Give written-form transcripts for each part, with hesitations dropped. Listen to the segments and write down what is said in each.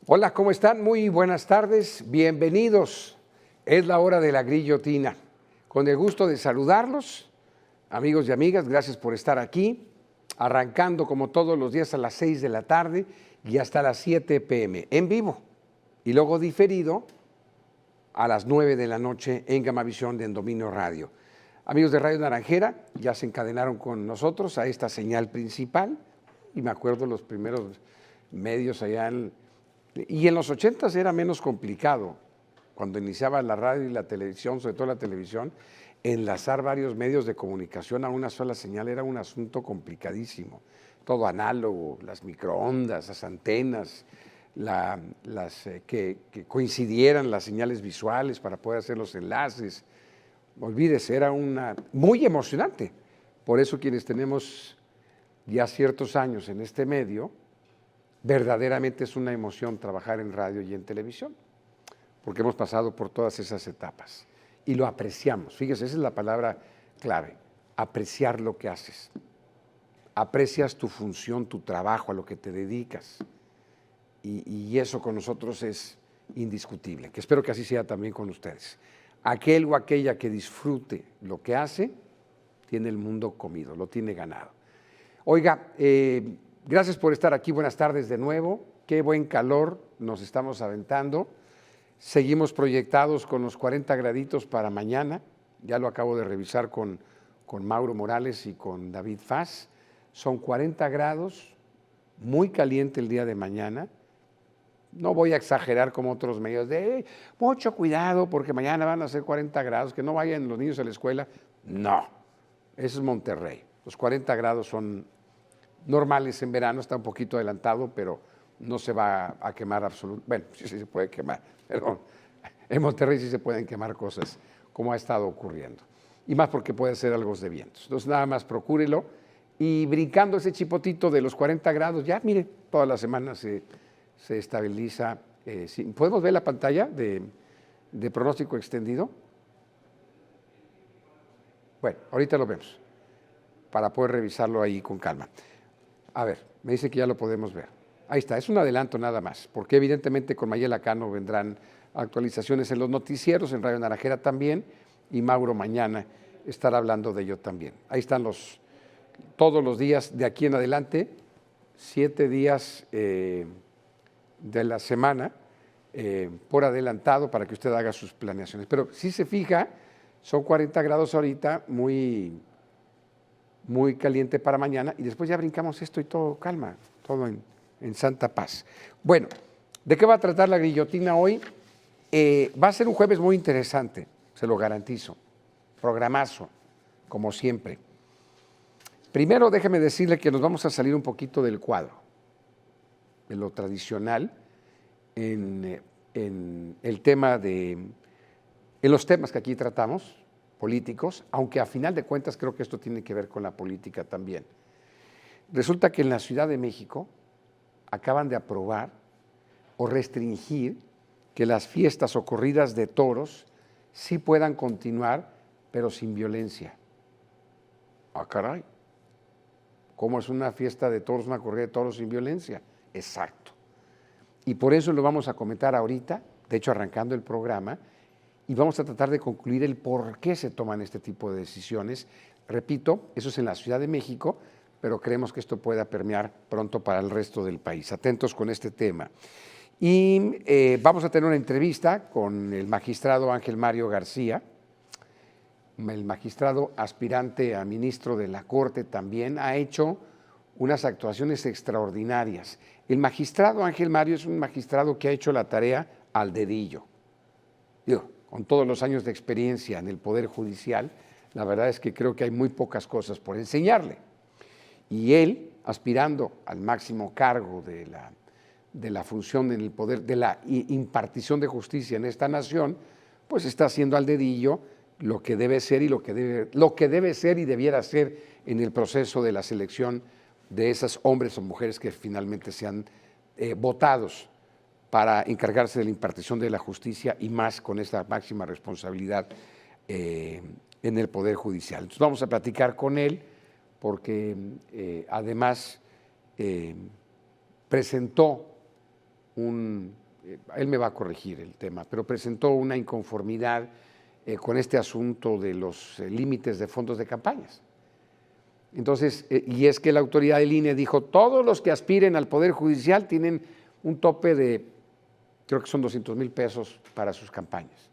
Hola, ¿cómo están? Muy buenas tardes, bienvenidos. Es la hora de la guillotina. Con el gusto de saludarlos, amigos y amigas, gracias por estar aquí, arrancando como todos los días a las 6 de la tarde y hasta las 7 p.m. en vivo y luego diferido a las 9 de la noche en Gamavisión de Endominio Radio. Amigos de Radio Naranjera, ya se encadenaron con nosotros a esta señal principal y me acuerdo los primeros medios allá y en los 80s era menos complicado, cuando iniciaba la radio y la televisión, sobre todo la televisión, enlazar varios medios de comunicación a una sola señal era un asunto complicadísimo. Todo análogo, las microondas, las antenas, que coincidieran las señales visuales para poder hacer los enlaces. Olvídese, era muy emocionante. Por eso quienes tenemos ya ciertos años en este medio, verdaderamente es una emoción trabajar en radio y en televisión, porque hemos pasado por todas esas etapas y lo apreciamos. Fíjese, esa es la palabra clave, apreciar lo que haces. Aprecias tu función, tu trabajo, a lo que te dedicas y eso con nosotros es indiscutible, que espero que así sea también con ustedes. Aquel o aquella que disfrute lo que hace, tiene el mundo comido, lo tiene ganado. Oiga, gracias por estar aquí, buenas tardes de nuevo, qué buen calor nos estamos aventando, seguimos proyectados con los 40 graditos para mañana, ya lo acabo de revisar con Mauro Morales y con David Faz, son 40 grados, muy caliente el día de mañana, no voy a exagerar como otros medios de mucho cuidado porque mañana van a ser 40 grados, que no vayan los niños a la escuela, no, eso es Monterrey, los 40 grados son normales en verano, está un poquito adelantado, pero no se va a quemar absolutamente. Bueno, sí se puede quemar, perdón. En Monterrey sí se pueden quemar cosas, como ha estado ocurriendo. Y más porque puede ser algo de vientos. Entonces, nada más procúrelo. Y brincando ese chipotito de los 40 grados, ya, mire, toda la semana se estabiliza. ¿Podemos ver la pantalla de pronóstico extendido? Bueno, ahorita lo vemos, para poder revisarlo ahí con calma. A ver, me dice que ya lo podemos ver. Ahí está, es un adelanto nada más, porque evidentemente con Mayela Cano vendrán actualizaciones en los noticieros, en Radio Naranjera también, y Mauro mañana estará hablando de ello también. Ahí están todos los días de aquí en adelante, 7 días de la semana, por adelantado para que usted haga sus planeaciones. Pero si se fija, son 40 grados ahorita, muy caliente para mañana y después ya brincamos esto y todo calma, todo en santa paz. Bueno, ¿de qué va a tratar la guillotina hoy? Va a ser un jueves muy interesante, se lo garantizo, programazo, como siempre. Primero déjeme decirle que nos vamos a salir un poquito del cuadro, de lo tradicional, en el tema en los temas que aquí tratamos, políticos, aunque a final de cuentas creo que esto tiene que ver con la política también. Resulta que en la Ciudad de México acaban de aprobar o restringir que las fiestas o corridas de toros sí puedan continuar, pero sin violencia. Ah, caray, ¿cómo es una fiesta de toros, una corrida de toros sin violencia? Exacto. Y por eso lo vamos a comentar ahorita, de hecho arrancando el programa, y vamos a tratar de concluir el por qué se toman este tipo de decisiones. Repito, eso es en la Ciudad de México, pero creemos que esto pueda permear pronto para el resto del país. Atentos con este tema. Y vamos a tener una entrevista con el magistrado Ángel Mario García, el magistrado aspirante a ministro de la Corte también, ha hecho unas actuaciones extraordinarias. El magistrado Ángel Mario es un magistrado que ha hecho la tarea al dedillo. Digo, con todos los años de experiencia en el Poder Judicial, la verdad es que creo que hay muy pocas cosas por enseñarle. Y él, aspirando al máximo cargo de la función en el poder, de la impartición de justicia en esta nación, pues está haciendo al dedillo lo que debe ser y lo que debe ser y debiera ser en el proceso de la selección de esos hombres o mujeres que finalmente sean votados para encargarse de la impartición de la justicia y más con esta máxima responsabilidad en el Poder Judicial. Entonces vamos a platicar con él porque además presentó él me va a corregir el tema, pero presentó una inconformidad con este asunto de los límites de fondos de campañas. Entonces, y es que la autoridad del INE dijo, todos los que aspiren al Poder Judicial tienen un tope de, creo que son 200,000 pesos para sus campañas.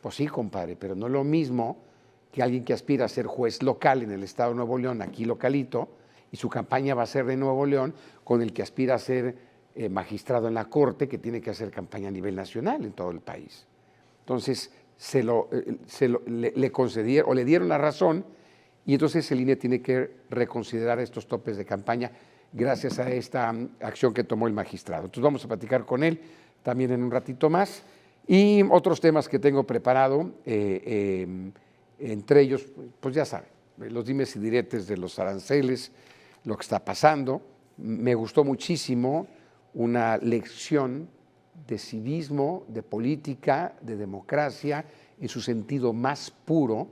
Pues sí, compadre, pero no es lo mismo que alguien que aspira a ser juez local en el estado de Nuevo León, aquí localito, y su campaña va a ser de Nuevo León, con el que aspira a ser magistrado en la Corte, que tiene que hacer campaña a nivel nacional en todo el país. Entonces, le concedieron o le dieron la razón, y entonces el INE tiene que reconsiderar estos topes de campaña gracias a esta acción que tomó el magistrado. Entonces vamos a platicar con él también en un ratito más. Y otros temas que tengo preparado, entre ellos, pues ya saben, los dimes y diretes de los aranceles, lo que está pasando. Me gustó muchísimo una lección de civismo, de política, de democracia, en su sentido más puro,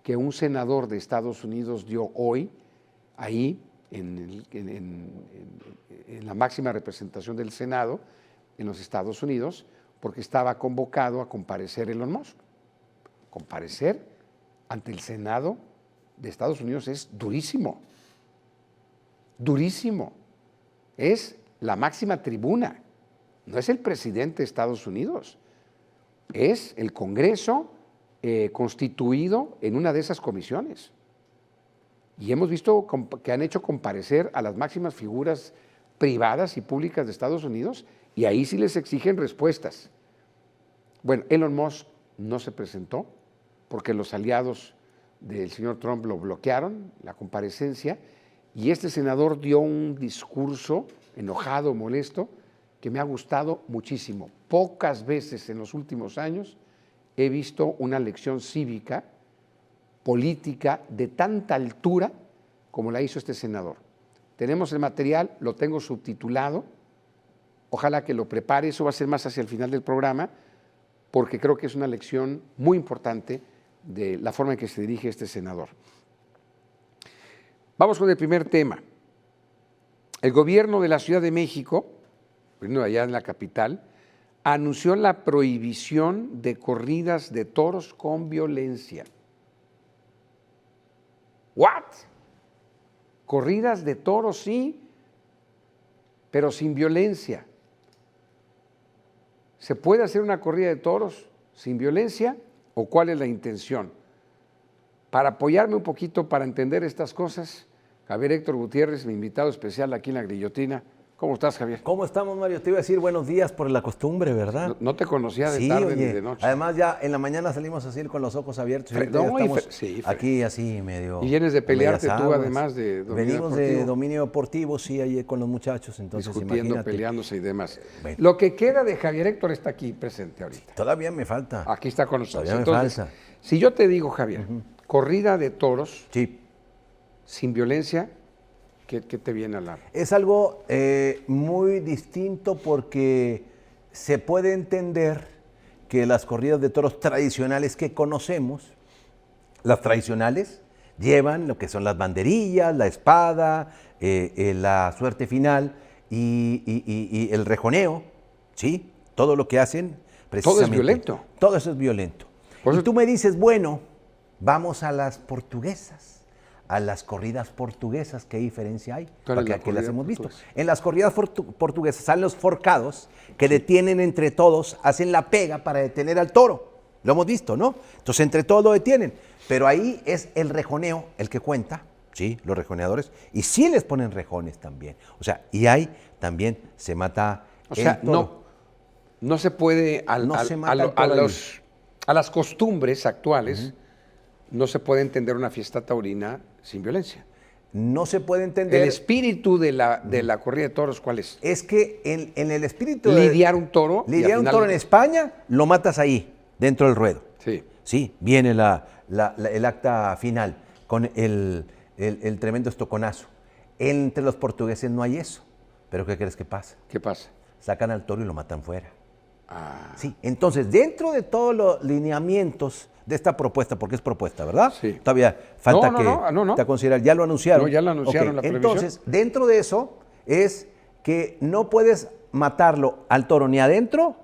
que un senador de Estados Unidos dio hoy, ahí, en la máxima representación del Senado, en los Estados Unidos, porque estaba convocado a comparecer Elon Musk. Comparecer ante el Senado de Estados Unidos es durísimo, durísimo. Es la máxima tribuna, no es el presidente de Estados Unidos, es el Congreso constituido en una de esas comisiones. Y hemos visto que han hecho comparecer a las máximas figuras privadas y públicas de Estados Unidos, y ahí sí les exigen respuestas. Bueno, Elon Musk no se presentó porque los aliados del señor Trump lo bloquearon, la comparecencia, y este senador dio un discurso enojado, molesto, que me ha gustado muchísimo. Pocas veces en los últimos años he visto una lección cívica, política, de tanta altura como la hizo este senador. Tenemos el material, lo tengo subtitulado, ojalá que lo prepare, eso va a ser más hacia el final del programa, porque creo que es una lección muy importante de la forma en que se dirige este senador. Vamos con el primer tema. El gobierno de la Ciudad de México, allá en la capital, anunció la prohibición de corridas de toros con violencia. ¿What? Corridas de toros sí, pero sin violencia. ¿Se puede hacer una corrida de toros sin violencia o cuál es la intención? Para apoyarme un poquito para entender estas cosas, Javier Héctor Gutiérrez, mi invitado especial aquí en La Grillotina. ¿Cómo estás, Javier? ¿Cómo estamos, Mario? Te iba a decir buenos días por la costumbre, ¿verdad? No te conocía de sí, tarde oye, ni de noche. Además, ya en la mañana salimos así con los ojos abiertos. No, estamos sí, aquí así medio. Y vienes de pelearte tú, además de dominio Venimos deportivo. De dominio deportivo, sí, ahí con los muchachos. Entonces, discutiendo, imagínate. peleándose y demás. Bueno. Lo que queda de Javier Héctor está aquí presente ahorita. Todavía me falta. Aquí está con nosotros. Todavía Entonces, me falta. Si yo te digo, Javier, corrida de toros sí. sin violencia, ¿qué te viene a la...? Es algo muy distinto porque se puede entender que las corridas de toros tradicionales que conocemos, las tradicionales, llevan lo que son las banderillas, la espada, la suerte final y el rejoneo, ¿sí? Todo lo que hacen precisamente. Todo es violento. Todo eso es violento. Y tú me dices, bueno, vamos a las portuguesas. A las corridas portuguesas, ¿qué diferencia hay? Porque aquí las hemos visto. En las corridas portuguesas salen los forcados que detienen entre todos, hacen la pega para detener al toro. Lo hemos visto, ¿no? Entonces entre todos lo detienen. Pero ahí es el rejoneo el que cuenta, ¿sí? Los rejoneadores. Y sí les ponen rejones también. O sea, y ahí también se mata el toro. No se puede, a las costumbres actuales, no se puede entender una fiesta taurina sin violencia. No se puede entender. El espíritu de la corrida de toros, ¿cuál es? Es que en el espíritu lidiar un toro. Lidiar un toro en España, lo matas ahí, dentro del ruedo. Sí. Sí, viene el acta final con el tremendo estoconazo. Entre los portugueses no hay eso. ¿Pero qué crees que pasa? ¿Qué pasa? Sacan al toro y lo matan fuera. Ah. Sí, entonces, dentro de todos los lineamientos de esta propuesta, porque es propuesta, ¿verdad? Sí. Todavía falta te considerar, ya lo anunciaron. No, ya lo anunciaron la previsión. Entonces, dentro de eso es que no puedes matarlo al toro ni adentro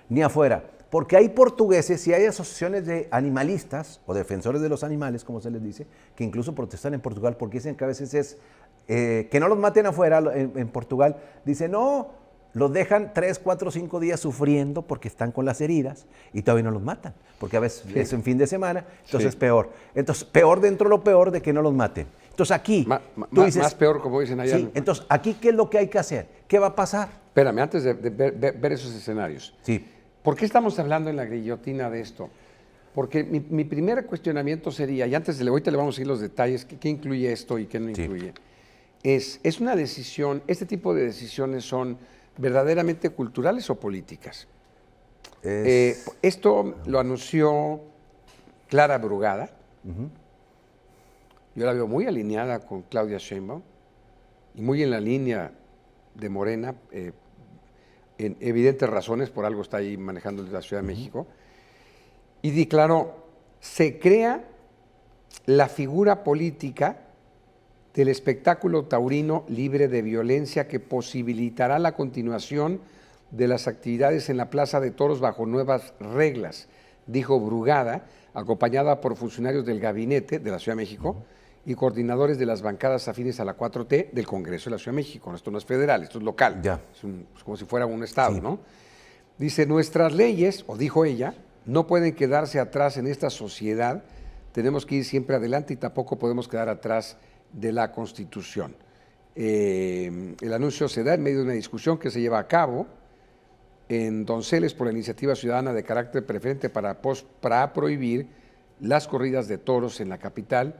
ni afuera. Porque hay portugueses y hay asociaciones de animalistas o defensores de los animales, como se les dice, que incluso protestan en Portugal porque dicen que a veces es que no los maten afuera en Portugal. Dicen, no, los dejan 3, 4, 5 días sufriendo porque están con las heridas y todavía no los matan. Porque a veces es en fin de semana, entonces es peor. Entonces, peor dentro de lo peor de que no los maten. Entonces aquí, tú dices, más peor, como dicen allá. Sí, entonces aquí, ¿qué es lo que hay que hacer? ¿Qué va a pasar? Espérame, antes de ver esos escenarios. Sí. ¿Por qué estamos hablando en la guillotina de esto? Porque mi primer cuestionamiento sería, y antes de ahorita le vamos a ir los detalles, qué incluye esto y qué no incluye, es una decisión, este tipo de decisiones son verdaderamente culturales o políticas. Esto lo anunció Clara Brugada. Yo la veo muy alineada con Claudia Sheinbaum y muy en la línea de Morena, en evidentes razones, por algo está ahí manejando la Ciudad de México, y declaró, se crea la figura política del espectáculo taurino libre de violencia que posibilitará la continuación de las actividades en la Plaza de Toros bajo nuevas reglas, dijo Brugada, acompañada por funcionarios del gabinete de la Ciudad de México y coordinadores de las bancadas afines a la 4T del Congreso de la Ciudad de México. Esto no es federal, esto es local, es como si fuera un estado, ¿no? Dice, nuestras leyes, o dijo ella, no pueden quedarse atrás en esta sociedad, tenemos que ir siempre adelante y tampoco podemos quedar atrás de la Constitución. El anuncio se da en medio de una discusión que se lleva a cabo en Donceles por la iniciativa ciudadana de carácter preferente para prohibir las corridas de toros en la capital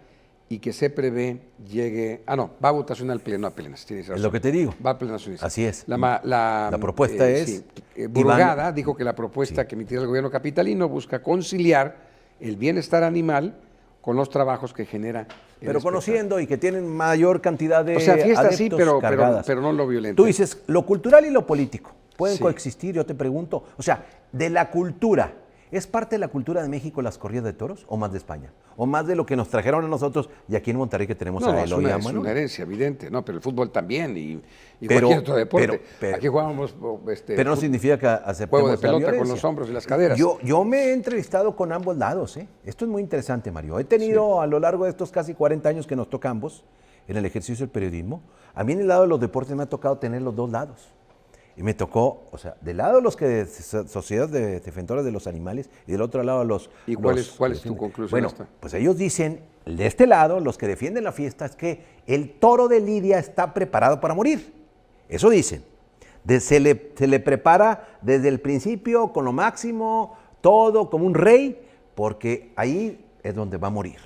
y que se prevé llegue... va a votación al Pleno apenas. Es lo que te digo. Va a Pleno. Así es. La propuesta es... Brugada dijo que la propuesta que emitirá el gobierno capitalino busca conciliar el bienestar animal con los trabajos que genera. Pero conociendo y que tienen mayor cantidad de fiestas sí, pero no lo violento. Tú dices, lo cultural y lo político pueden coexistir, yo te pregunto. O sea, de la cultura, ¿es parte de la cultura de México las corridas de toros o más de España? ¿O más de lo que nos trajeron a nosotros y aquí en Monterrey que tenemos a Eloy? Es una herencia evidente, pero el fútbol también y cualquier otro deporte. Aquí jugábamos pero no significa que aceptemos juego de pelota con los hombros y las caderas. Yo me he entrevistado con ambos lados. Esto es muy interesante, Mario. He tenido a lo largo de estos casi 40 años que nos toca ambos en el ejercicio del periodismo, a mí en el lado de los deportes me ha tocado tener los dos lados. Y me tocó, o sea, del lado de los que sociedad de defensores de los animales y del otro lado los... ¿Y cuál es tu conclusión? Bueno, pues ellos dicen, de este lado, los que defienden la fiesta, es que el toro de Lidia está preparado para morir. Eso dicen. Se le prepara desde el principio con lo máximo, todo como un rey, porque ahí es donde va a morir.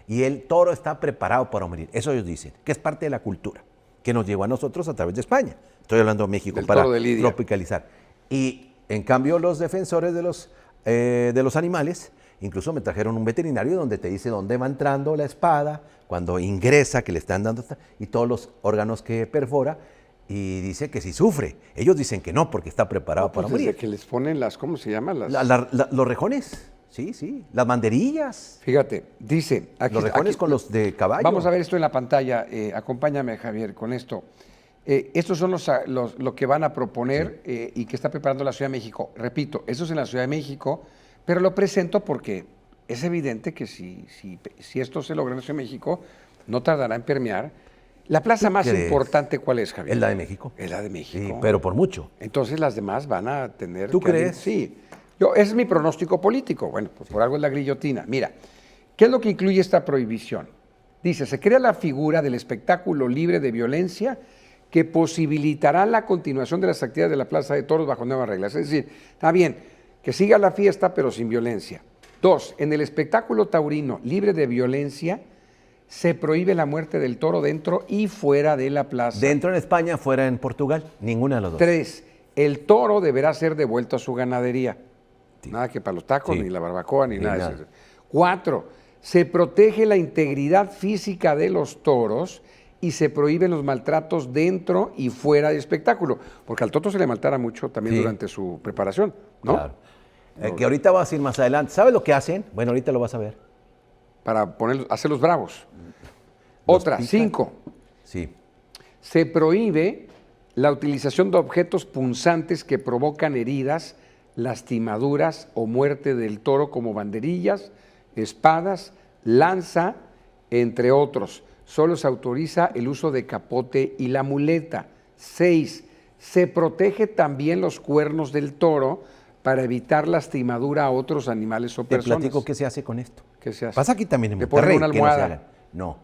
Y el toro está preparado para morir. Eso ellos dicen, que es parte de la cultura que nos llegó a nosotros a través de España. Estoy hablando de México para tropicalizar. Y en cambio los defensores de los animales, incluso me trajeron un veterinario donde te dice dónde va entrando la espada, cuando ingresa, que le están dando, y todos los órganos que perfora, y dice que sí sufre. Ellos dicen que no, porque está preparado para morir. Que les ponen ¿cómo se llama? Los rejones, sí, las banderillas. Fíjate, dice... Los rejones con los de caballo. Vamos a ver esto en la pantalla, acompáñame Javier con esto. Estos son lo que van a proponer y que está preparando la Ciudad de México. Repito, eso es en la Ciudad de México, pero lo presento porque es evidente que si esto se logra en la Ciudad de México, no tardará en permear. La plaza más importante, ¿cuál es, Javier? Es la de México. Es la de México. Sí, pero por mucho. Entonces las demás van a tener... ¿Tú crees? Sí. Ese es mi pronóstico político. Bueno, pues por algo es la guillotina. Mira, ¿qué es lo que incluye esta prohibición? Dice, se crea la figura del espectáculo libre de violencia que posibilitará la continuación de las actividades de la Plaza de Toros bajo nuevas reglas. Es decir, está bien, que siga la fiesta, pero sin violencia. 2, en el espectáculo taurino libre de violencia, se prohíbe la muerte del toro dentro y fuera de la plaza. Dentro en España, fuera en Portugal, ninguna de las dos. 3, el toro deberá ser devuelto a su ganadería. Sí. Nada que para los tacos, ni la barbacoa, ni nada de eso. 4, se protege la integridad física de los toros y se prohíben los maltratos dentro y fuera del espectáculo, porque al toto se le maltrata mucho también durante su preparación, ¿no? Claro. Que ahorita vas a ir más adelante. ¿Sabes lo que hacen? Bueno, ahorita lo vas a ver. Para hacerlos bravos. Otra, 5. Sí. Se prohíbe la utilización de objetos punzantes que provocan heridas, lastimaduras o muerte del toro, como banderillas, espadas, lanza, entre otros. Solo se autoriza el uso de capote y la muleta. 6. Se protege también los cuernos del toro para evitar lastimadura a otros animales o personas. Te platico qué se hace con esto. ¿Qué se hace? Pasa aquí también en Le Monterrey. ponen una almohada. No.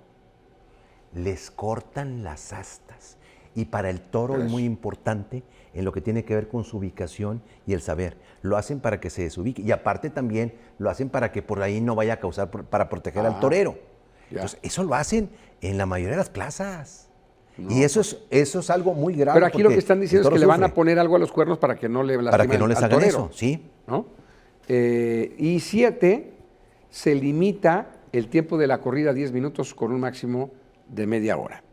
Les cortan las astas. Y para el toro es muy importante en lo que tiene que ver con su ubicación y el saber. Lo hacen para que se desubique. Y aparte también lo hacen para que por ahí no vaya a causar, para proteger al torero. Ya. Entonces, eso lo hacen en la mayoría de las plazas. No, y eso es algo muy grave. Pero aquí lo que están diciendo es que le van a poner algo a los cuernos para que no le lastimen para que no les hagan torero, eso, sí. ¿no? Y 7, se limita el tiempo de la corrida a 10 minutos con un máximo de media hora.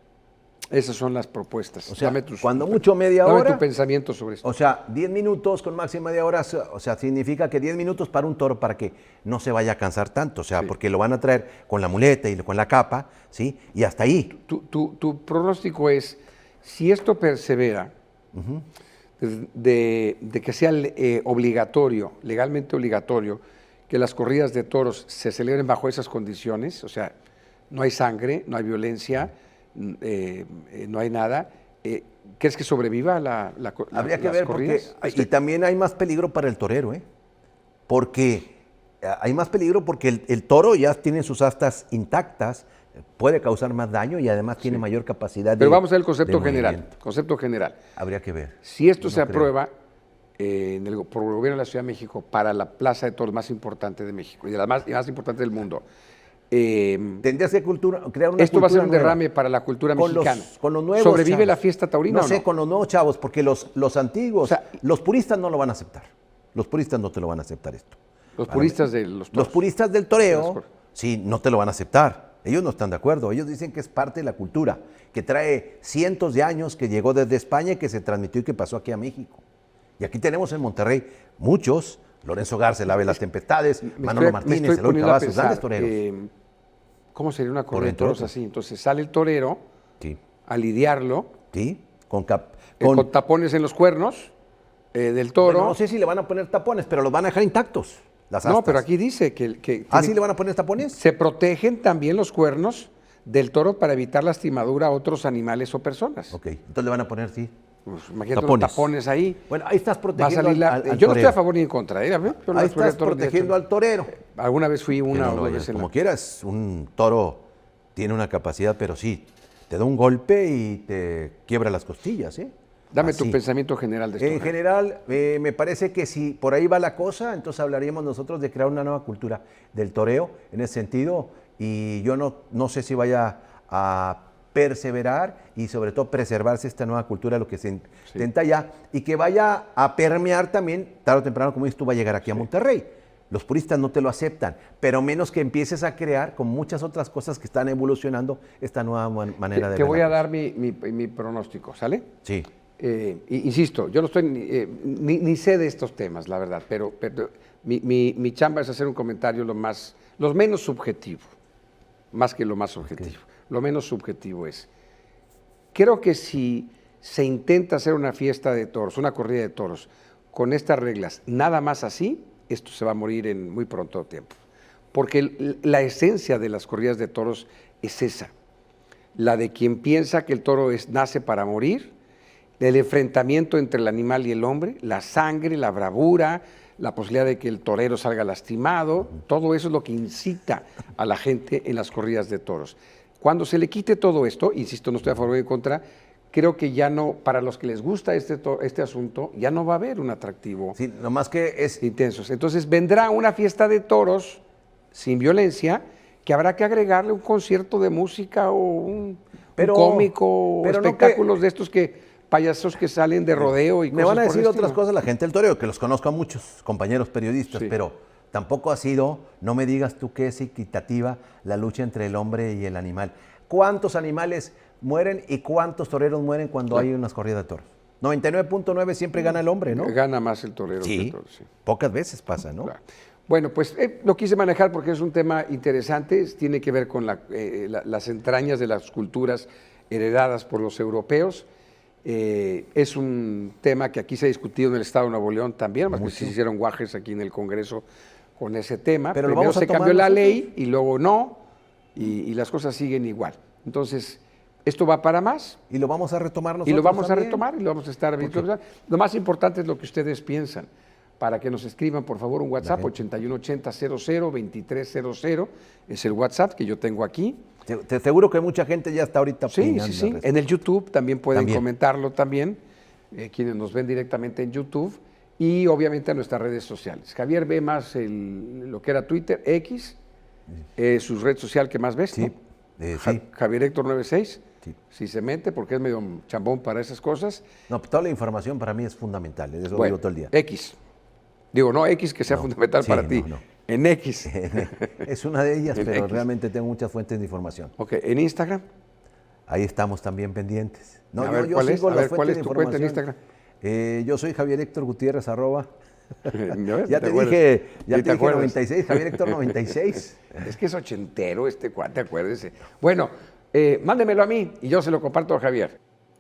Esas son las propuestas. O sea, cuando mucho media hora. Dame tu pensamiento sobre esto. O sea, 10 minutos con máxima media hora, o sea, significa que 10 minutos para un toro para que no se vaya a cansar tanto, o sea, sí, porque lo van a traer con la muleta y con la capa, ¿sí? Y hasta ahí. Tu pronóstico es, si esto persevera, de que sea obligatorio, legalmente obligatorio, que las corridas de toros se celebren bajo esas condiciones, o sea, no hay sangre, no hay violencia, no hay nada. ¿Crees que sobreviva Habría que ver, corridas? Y también hay más peligro para el torero, porque hay más peligro porque el toro ya tiene sus astas intactas, puede causar más daño y además tiene mayor capacidad Pero vamos al concepto general. Concepto general. Habría que ver. Si esto se aprueba por el gobierno de la Ciudad de México para la plaza de toros más importante de México y de la más importante del mundo, tendrías que crear una esto cultura va a ser un nueva. derrame para la cultura mexicana. Con los nuevos ¿Sobrevive chavos. la fiesta taurina No o sé, no? con los nuevos chavos, porque los antiguos, O sea, los puristas no lo van a aceptar. Los puristas no te lo van a aceptar esto. Los puristas de los toros. Los puristas del toreo, sí, no te lo van a aceptar. Ellos no están de acuerdo. Ellos dicen que es parte de la cultura, que trae cientos de años, que llegó desde España y que se transmitió y que pasó aquí a México. Y aquí tenemos en Monterrey muchos, Lorenzo Garza, el Ave de las Tempestades, Manolo Martínez, Eloy Cavazos, grandes toreros. ¿Cómo sería una corrida de toros así? Entonces sale el torero a lidiarlo, con tapones en los cuernos del toro. Bueno, no sé si le van a poner tapones, pero los van a dejar intactos. Las astas. No, pero aquí dice que ¿Ah, sí le van a poner tapones? Se protegen también los cuernos del toro para evitar lastimadura a otros animales o personas. Ok, entonces le van a poner, sí. Pues, imagínate unos tapones ahí. Bueno, ahí estás protegiendo al yo no estoy a favor ni en contra. Ahí estás protegiendo al torero. Alguna vez fui una o dos veces. Como quieras, un toro tiene una capacidad, pero sí, te da un golpe y te quiebra las costillas, Dame tu pensamiento general de esto. En general, me parece que si por ahí va la cosa, entonces hablaríamos nosotros de crear una nueva cultura del toreo en ese sentido, y yo no sé si vaya a perseverar y sobre todo preservarse esta nueva cultura, lo que se intenta ya, y que vaya a permear también, tarde o temprano, como dices tú, va a llegar aquí a Monterrey. Los puristas no te lo aceptan, pero menos que empieces a crear, con muchas otras cosas que están evolucionando, esta nueva manera de ver. Te voy a dar mi pronóstico, ¿sale? Sí. Insisto, yo no estoy ni sé de estos temas, la verdad, pero mi chamba es hacer un comentario lo menos subjetivo, más que lo más objetivo. Okay. Lo menos subjetivo es, creo que si se intenta hacer una fiesta de toros, una corrida de toros, con estas reglas, nada más así, esto se va a morir en muy pronto tiempo. Porque la esencia de las corridas de toros es esa, la de quien piensa que el toro nace para morir, el enfrentamiento entre el animal y el hombre, la sangre, la bravura, la posibilidad de que el torero salga lastimado, todo eso es lo que incita a la gente en las corridas de toros. Cuando se le quite todo esto, insisto, no estoy a favor ni en contra, creo que ya no, para los que les gusta este asunto, ya no va a haber un atractivo. Sí, nomás que es intensos. Entonces vendrá una fiesta de toros sin violencia, que habrá que agregarle un concierto de música o un cómico, o espectáculos de estos payasos que salen de rodeo y cosas. Me van a decir otras cosas la gente del toreo, que los conozco a muchos compañeros periodistas, pero tampoco ha sido, no me digas tú que es equitativa la lucha entre el hombre y el animal. ¿Cuántos animales mueren y cuántos toreros mueren cuando hay unas corridas de toros? 99.9 siempre gana el hombre, ¿no? Gana más el torero que el toro, sí. Pocas veces pasa, ¿no? Claro. Bueno, pues lo quise manejar porque es un tema interesante, tiene que ver con las entrañas de las culturas heredadas por los europeos Es un tema que aquí se ha discutido en el Estado de Nuevo León también, más que Mucho. se hicieron guajes aquí en el Congreso con ese tema. Pero lo Primero vamos a se tomar cambió la nosotros. ley y luego no, y las cosas siguen igual. Entonces, esto va para más. Y lo vamos a retomar nosotros Y lo vamos también. a retomar y lo vamos a estar viendo. Lo más importante es lo que ustedes piensan. Para que nos escriban, por favor, un WhatsApp, 8180-00-2300. Es el WhatsApp que yo tengo aquí. Te aseguro que mucha gente ya está ahorita Sí, opinando sí, al sí. respecto. En el YouTube también pueden También. comentarlo también, quienes nos ven directamente en YouTube. Y obviamente a nuestras redes sociales. Javier ve más lo que era Twitter, X, su red social que más ves, Sí, ¿no? sí. Javier Héctor 96. Sí. Si se mete, porque es medio chambón para esas cosas. No, toda la información para mí es fundamental, eso lo Bueno, digo todo el día. X. Digo, no X que sea No, fundamental sí, para ti. no. En X. Es una de ellas, En pero X. realmente tengo muchas fuentes de información. Ok, en Instagram. Ahí estamos también pendientes. No, A ver, ¿cuál es? sigo A las ver, ¿cuál fuentes es de tu cuenta en información. Yo soy Javier Héctor Gutiérrez, @. ¿Ya ves? Ya ¿Te te acuerdas? dije, Sí, te acuerdas. 96, Javier Héctor 96. Es que es ochentero este cuate, acuérdese. Bueno, mándemelo a mí y yo se lo comparto a Javier.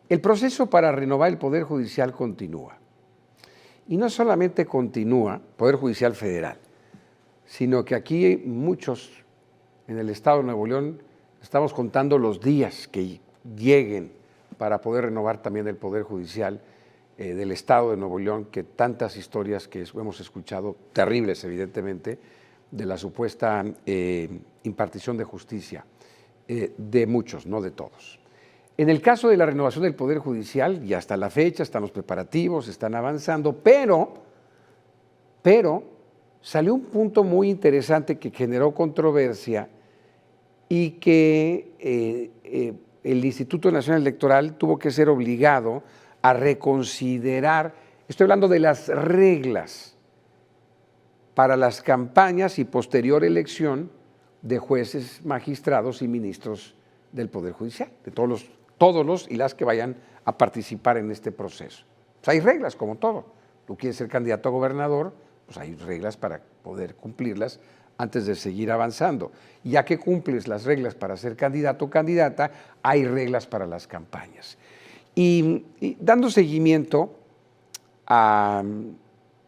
El proceso para renovar el Poder Judicial continúa. Y no solamente continúa, Poder Judicial Federal, sino que aquí muchos en el Estado de Nuevo León estamos contando los días que lleguen para poder renovar también el Poder Judicial del Estado de Nuevo León, que tantas historias que hemos escuchado, terribles evidentemente, de la supuesta impartición de justicia, de muchos, no de todos. En el caso de la renovación del Poder Judicial, ya hasta la fecha, están los preparativos, están avanzando, pero salió un punto muy interesante que generó controversia y que el Instituto Nacional Electoral tuvo que ser obligado a reconsiderar, estoy hablando de las reglas para las campañas y posterior elección de jueces, magistrados y ministros del Poder Judicial, de todos los y las que vayan a participar en este proceso. Pues hay reglas, como todo. Tú quieres ser candidato a gobernador, pues hay reglas para poder cumplirlas antes de seguir avanzando. Ya que cumples las reglas para ser candidato o candidata, hay reglas para las campañas. Y dando seguimiento a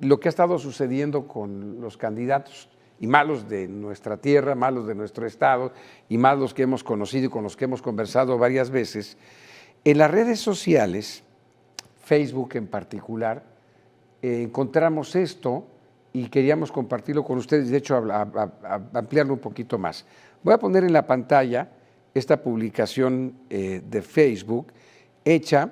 lo que ha estado sucediendo con los candidatos, y malos de nuestra tierra, malos de nuestro estado, y más los que hemos conocido y con los que hemos conversado varias veces, en las redes sociales, Facebook en particular, encontramos esto y queríamos compartirlo con ustedes, de hecho ampliarlo un poquito más. Voy a poner en la pantalla esta publicación de Facebook hecha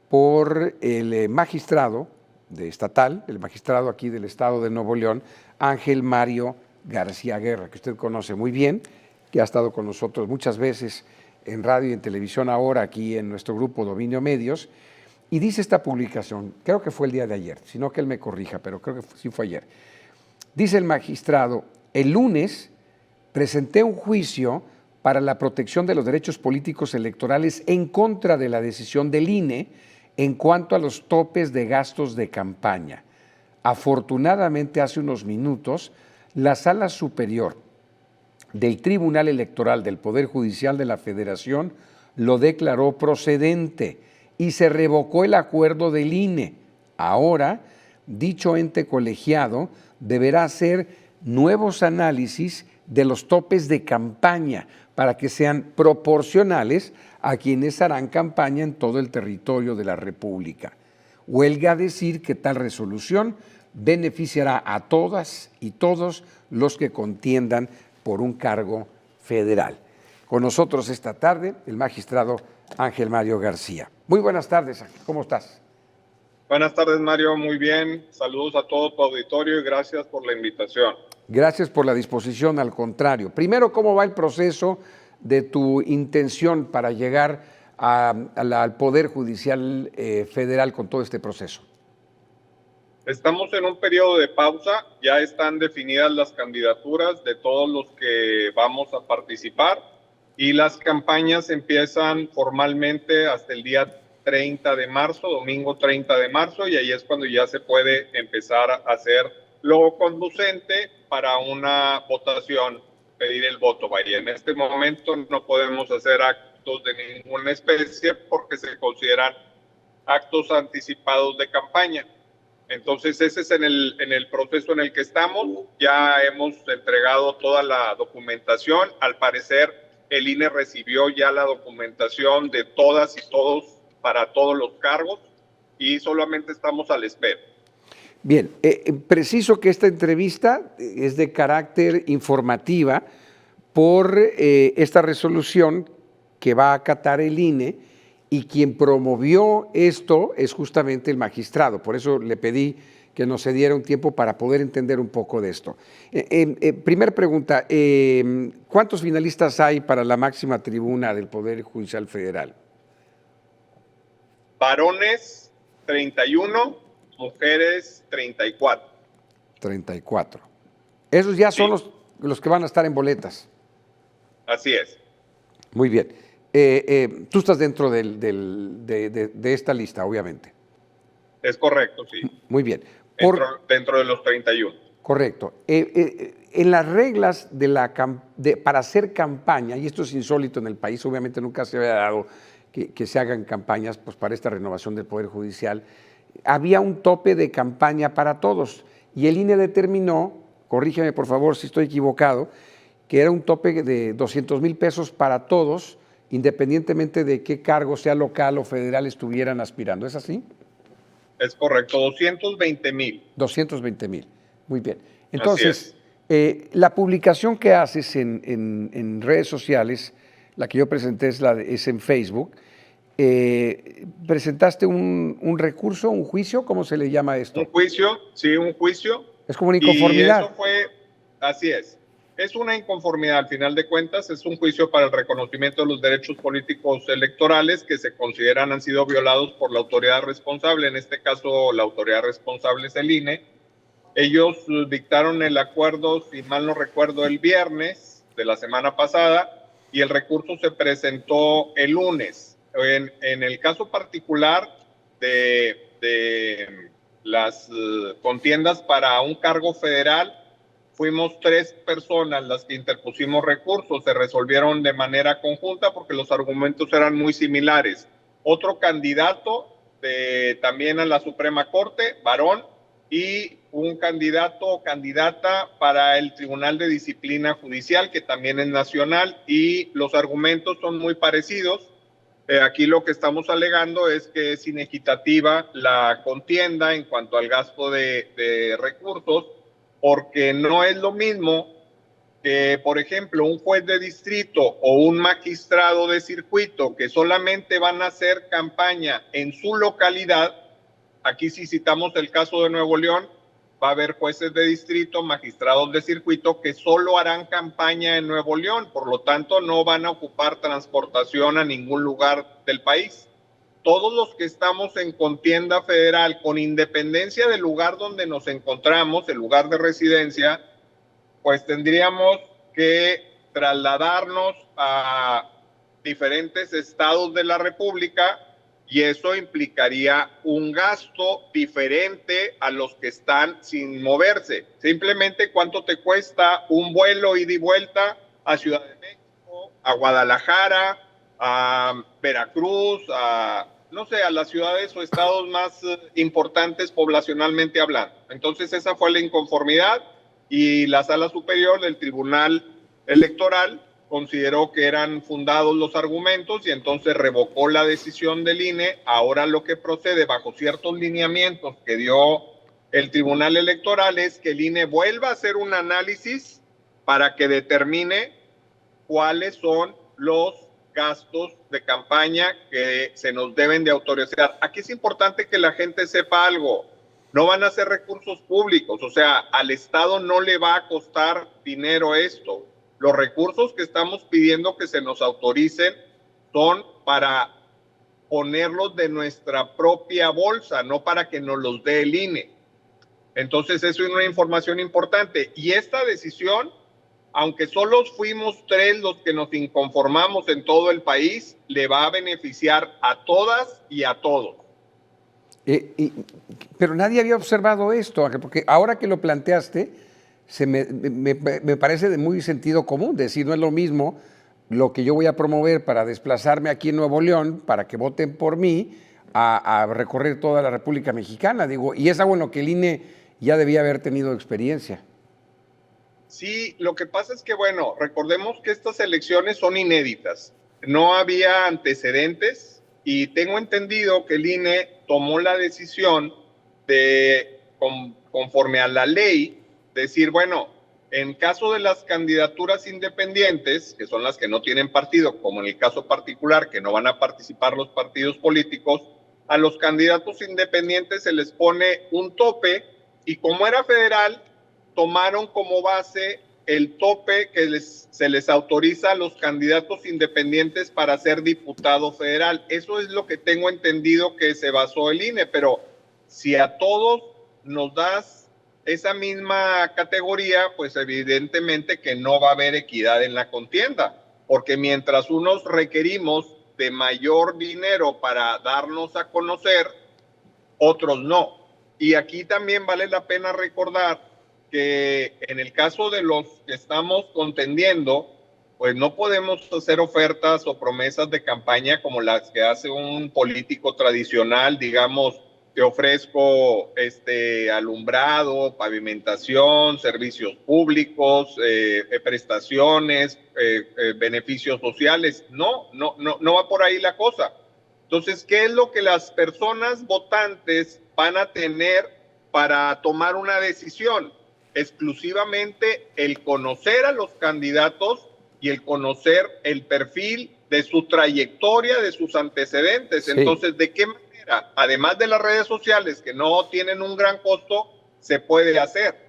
por el magistrado estatal, el magistrado aquí del Estado de Nuevo León, Ángel Mario García Guerra, que usted conoce muy bien, que ha estado con nosotros muchas veces en radio y en televisión, ahora aquí en nuestro grupo Dominio Medios, y dice esta publicación, creo que fue el día de ayer, si no que él me corrija, pero creo que sí fue ayer. Dice el magistrado, el lunes presenté un juicio para la protección de los derechos políticos electorales en contra de la decisión del INE en cuanto a los topes de gastos de campaña. Afortunadamente, hace unos minutos, la Sala Superior del Tribunal Electoral del Poder Judicial de la Federación lo declaró procedente y se revocó el acuerdo del INE. Ahora, dicho ente colegiado deberá hacer nuevos análisis de los topes de campaña para que sean proporcionales a quienes harán campaña en todo el territorio de la República. Huelga decir que tal resolución beneficiará a todas y todos los que contiendan por un cargo federal. Con nosotros esta tarde el magistrado Ángel Mario García. Muy buenas tardes, Ángel. ¿Cómo estás? Buenas tardes, Mario. Muy bien. Saludos a todo tu auditorio y gracias por la invitación. Gracias por la disposición, al contrario. Primero, ¿cómo va el proceso de tu intención para llegar al Poder Judicial Federal con todo este proceso? Estamos en un periodo de pausa. Ya están definidas las candidaturas de todos los que vamos a participar y las campañas empiezan formalmente hasta el día 30 de marzo, domingo 30 de marzo, y ahí es cuando ya se puede empezar a hacer lo conducente para una votación, pedir el voto. Vaya, en este momento no podemos hacer actos de ninguna especie porque se consideran actos anticipados de campaña. Entonces ese es en el proceso en el que estamos. Ya hemos entregado toda la documentación. Al parecer el INE recibió ya la documentación de todas y todos para todos los cargos y solamente estamos a la espera. Bien, preciso que esta entrevista es de carácter informativa por esta resolución que va a acatar el INE, y quien promovió esto es justamente el magistrado. Por eso le pedí que nos cediera un tiempo para poder entender un poco de esto. Primer pregunta, ¿cuántos finalistas hay para la máxima tribuna del Poder Judicial Federal? Varones, 31, mujeres, 34. 34. Esos ya son los que van a estar en boletas. Así es. Muy bien. Tú estás dentro de esta lista, obviamente. Es correcto, sí. Muy bien. Dentro de los 31. Correcto. En las reglas para hacer campaña, y esto es insólito en el país, obviamente nunca se había dado que se hagan campañas pues, para esta renovación del Poder Judicial, había un tope de campaña para todos, y el INE determinó, corrígeme por favor si estoy equivocado, que era un tope de 200,000 pesos para todos, independientemente de qué cargo, sea local o federal, estuvieran aspirando. ¿Es así? Es correcto, 220,000. 220,000, muy bien. Entonces, la publicación que haces en redes sociales, la que yo presenté es en Facebook, ¿presentaste un recurso, un juicio? ¿Cómo se le llama esto? Un juicio, sí, un juicio. Es como una inconformidad. Y eso fue, así es una inconformidad, al final de cuentas, es un juicio para el reconocimiento de los derechos políticos electorales que se consideran han sido violados por la autoridad responsable, en este caso la autoridad responsable es el INE. Ellos dictaron el acuerdo, si mal no recuerdo, el viernes de la semana pasada y el recurso se presentó el lunes. En el caso particular de las contiendas para un cargo federal, fuimos 3 personas las que interpusimos recursos, se resolvieron de manera conjunta porque los argumentos eran muy similares. Otro candidato también a la Suprema Corte, varón, y un candidato o candidata para el Tribunal de Disciplina Judicial, que también es nacional, y los argumentos son muy parecidos. Aquí lo que estamos alegando es que es inequitativa la contienda en cuanto al gasto de recursos, porque no es lo mismo que, por ejemplo, un juez de distrito o un magistrado de circuito que solamente van a hacer campaña en su localidad. Aquí si citamos el caso de Nuevo León, va a haber jueces de distrito, magistrados de circuito que solo harán campaña en Nuevo León, por lo tanto no van a ocupar transportación a ningún lugar del país. Todos los que estamos en contienda federal, con independencia del lugar donde nos encontramos, el lugar de residencia, pues tendríamos que trasladarnos a diferentes estados de la República y eso implicaría un gasto diferente a los que están sin moverse. Simplemente cuánto te cuesta un vuelo ida y vuelta a Ciudad de México, a Guadalajara, a Veracruz, a las ciudades o estados más importantes poblacionalmente hablando. Entonces esa fue la inconformidad y la Sala Superior del Tribunal Electoral consideró que eran fundados los argumentos y entonces revocó la decisión del INE. Ahora lo que procede bajo ciertos lineamientos que dio el Tribunal Electoral es que el INE vuelva a hacer un análisis para que determine cuáles son los gastos de campaña que se nos deben de autorizar. Aquí es importante que la gente sepa algo. No van a ser recursos públicos, o sea, al Estado no le va a costar dinero esto. Los recursos que estamos pidiendo que se nos autoricen son para ponerlos de nuestra propia bolsa, no para que nos los dé el INE. Entonces, eso es una información importante. Y esta decisión, aunque solo fuimos 3 los que nos inconformamos en todo el país, le va a beneficiar a todas y a todos. Pero nadie había observado esto, porque ahora que lo planteaste, me parece de muy sentido común, decir, no es lo mismo lo que yo voy a promover para desplazarme aquí en Nuevo León, para que voten por mí, a recorrer toda la República Mexicana, digo, y es algo en lo que el INE ya debía haber tenido experiencia. Sí, lo que pasa es que, bueno, recordemos que estas elecciones son inéditas, no había antecedentes y tengo entendido que el INE tomó la decisión de, conforme a la ley, decir, bueno, en caso de las candidaturas independientes, que son las que no tienen partido, como en el caso particular, que no van a participar los partidos políticos, a los candidatos independientes se les pone un tope y como era federal, tomaron como base el tope que se les autoriza a los candidatos independientes para ser diputado federal. Eso es lo que tengo entendido que se basó el INE, pero si a todos nos das esa misma categoría, pues evidentemente que no va a haber equidad en la contienda, porque mientras unos requerimos de mayor dinero para darnos a conocer, otros no. Y aquí también vale la pena recordar que en el caso de los que estamos contendiendo, pues no podemos hacer ofertas o promesas de campaña como las que hace un político tradicional, digamos, te ofrezco alumbrado, pavimentación, servicios públicos, prestaciones, beneficios sociales. No va por ahí la cosa. Entonces, ¿qué es lo que las personas votantes van a tener para tomar una decisión? Exclusivamente el conocer a los candidatos y el conocer el perfil de su trayectoria, de sus antecedentes. Sí. Entonces, ¿de qué manera, además de las redes sociales que no tienen un gran costo, se puede hacer?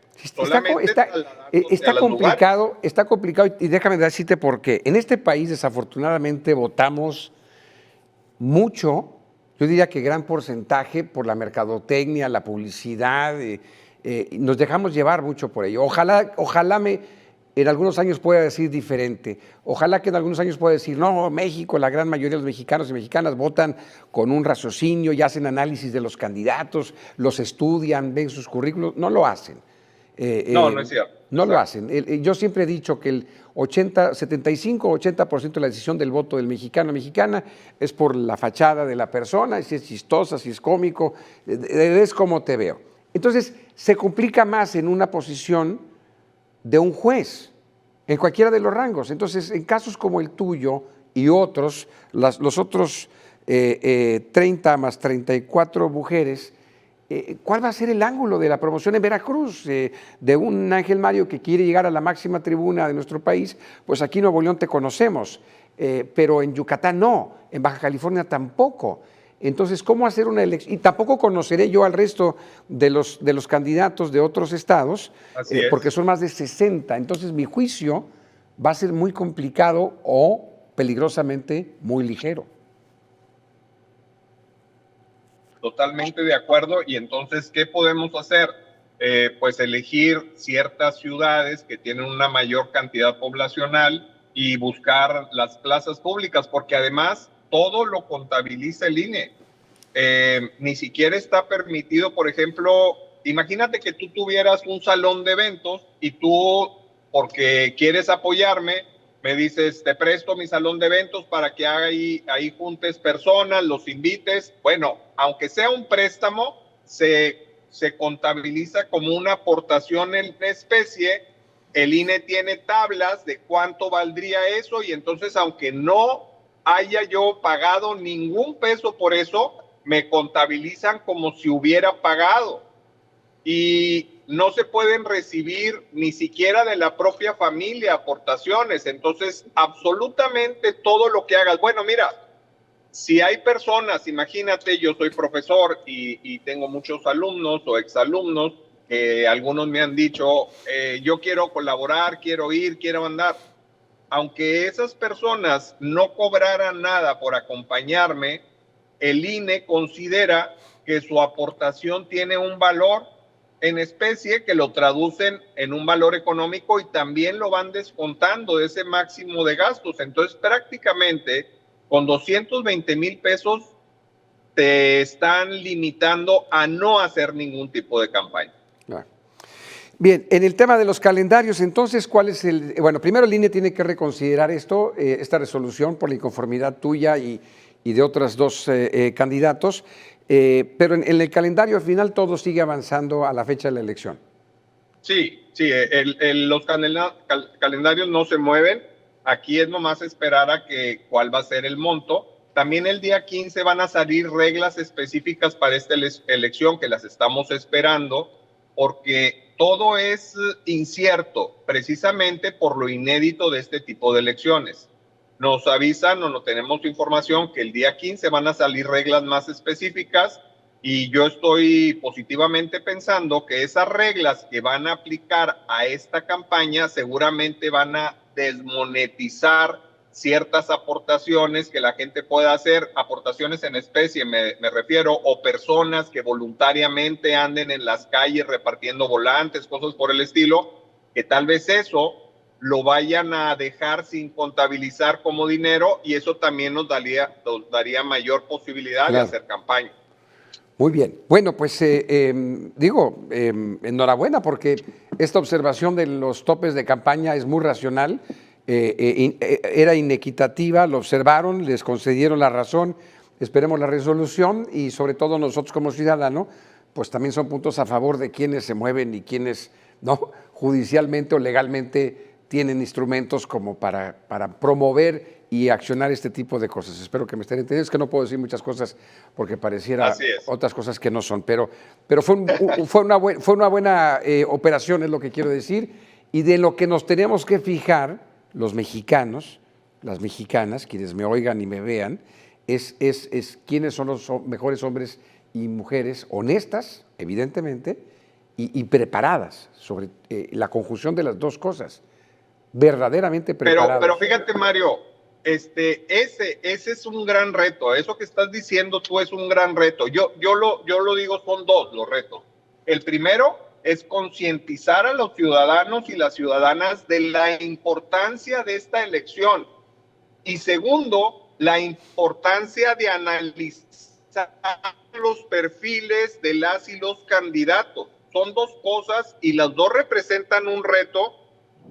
Está complicado y déjame decirte por qué. En este país, desafortunadamente, votamos mucho, yo diría que gran porcentaje por la mercadotecnia, la publicidad, nos dejamos llevar mucho por ello. Ojalá en algunos años pueda decir diferente. Ojalá que en algunos años pueda decir, no, México, la gran mayoría de los mexicanos y mexicanas votan con un raciocinio y hacen análisis de los candidatos, los estudian, ven sus currículos. No lo hacen. No es cierto. No lo hacen. Yo siempre he dicho que el 75-80% de la decisión del voto del mexicano o mexicana es por la fachada de la persona, si es chistosa, si es cómico, es como te veo. Entonces, se complica más en una posición de un juez, en cualquiera de los rangos. Entonces, en casos como el tuyo y otros, los otros 30 más 34 mujeres, ¿cuál va a ser el ángulo de la promoción en Veracruz? De un Ángel Mario que quiere llegar a la máxima tribuna de nuestro país, pues aquí en Nuevo León te conocemos, pero en Yucatán no, en Baja California tampoco. Entonces, ¿cómo hacer una elección? Y tampoco conoceré yo al resto de los candidatos de otros estados, porque son más de 60. Entonces, mi juicio va a ser muy complicado o peligrosamente muy ligero. Totalmente de acuerdo. Y entonces, ¿qué podemos hacer? Pues elegir ciertas ciudades que tienen una mayor cantidad poblacional y buscar las plazas públicas, porque además todo lo contabiliza el INE. Ni siquiera está permitido, por ejemplo, imagínate que tú tuvieras un salón de eventos y tú, porque quieres apoyarme, me dices, te presto mi salón de eventos para que ahí juntes personas, los invites. Bueno, aunque sea un préstamo, se contabiliza como una aportación en especie. El INE tiene tablas de cuánto valdría eso y entonces, aunque no haya yo pagado ningún peso por eso, me contabilizan como si hubiera pagado. Y no se pueden recibir ni siquiera de la propia familia aportaciones. Entonces, absolutamente todo lo que hagas. Bueno, mira, si hay personas, imagínate, yo soy profesor y tengo muchos alumnos o exalumnos, algunos me han dicho, yo quiero colaborar, quiero ir, quiero andar. Aunque esas personas no cobraran nada por acompañarme, el INE considera que su aportación tiene un valor en especie que lo traducen en un valor económico y también lo van descontando de ese máximo de gastos. Entonces, prácticamente con 220,000 pesos te están limitando a no hacer ningún tipo de campaña. Claro. Bien, en el tema de los calendarios, entonces, ¿cuál es el...? Bueno, primero el INE tiene que reconsiderar esta resolución por la inconformidad tuya y y de otras dos candidatos, pero en el calendario final todo sigue avanzando a la fecha de la elección. Sí, los calendarios no se mueven. Aquí es nomás esperar a que cuál va a ser el monto. También el día 15 van a salir reglas específicas para esta elección, que las estamos esperando, porque todo es incierto, precisamente por lo inédito de este tipo de elecciones. Nos avisan o no tenemos información que el día 15 van a salir reglas más específicas, y yo estoy positivamente pensando que esas reglas que van a aplicar a esta campaña seguramente van a desmonetizar ciertas aportaciones que la gente pueda hacer, aportaciones en especie me refiero, o personas que voluntariamente anden en las calles repartiendo volantes, cosas por el estilo, que tal vez eso lo vayan a dejar sin contabilizar como dinero, y eso también nos daría mayor posibilidad de hacer campaña. Muy bien. Bueno, pues enhorabuena, porque esta observación de los topes de campaña es muy racional, era inequitativa, lo observaron, les concedieron la razón, esperemos la resolución, y sobre todo nosotros como ciudadanos, pues también son puntos a favor de quienes se mueven y quienes no judicialmente o legalmente tienen instrumentos como para promover y accionar este tipo de cosas. Espero que me estén entendiendo. Es que no puedo decir muchas cosas porque pareciera otras cosas que no son, pero fue una buena operación, es lo que quiero decir, y de lo que nos tenemos que fijar los mexicanos, las mexicanas, quienes me oigan y me vean, es quiénes son los mejores hombres y mujeres honestas, evidentemente, y preparadas sobre la conjunción de las dos cosas, verdaderamente preparadas. Pero fíjate, Mario, ese es un gran reto. Eso que estás diciendo tú es un gran reto. Yo lo digo, son dos los retos. El primero es concientizar a los ciudadanos y las ciudadanas de la importancia de esta elección. Y segundo, la importancia de analizar los perfiles de las y los candidatos. Son dos cosas y las dos representan un reto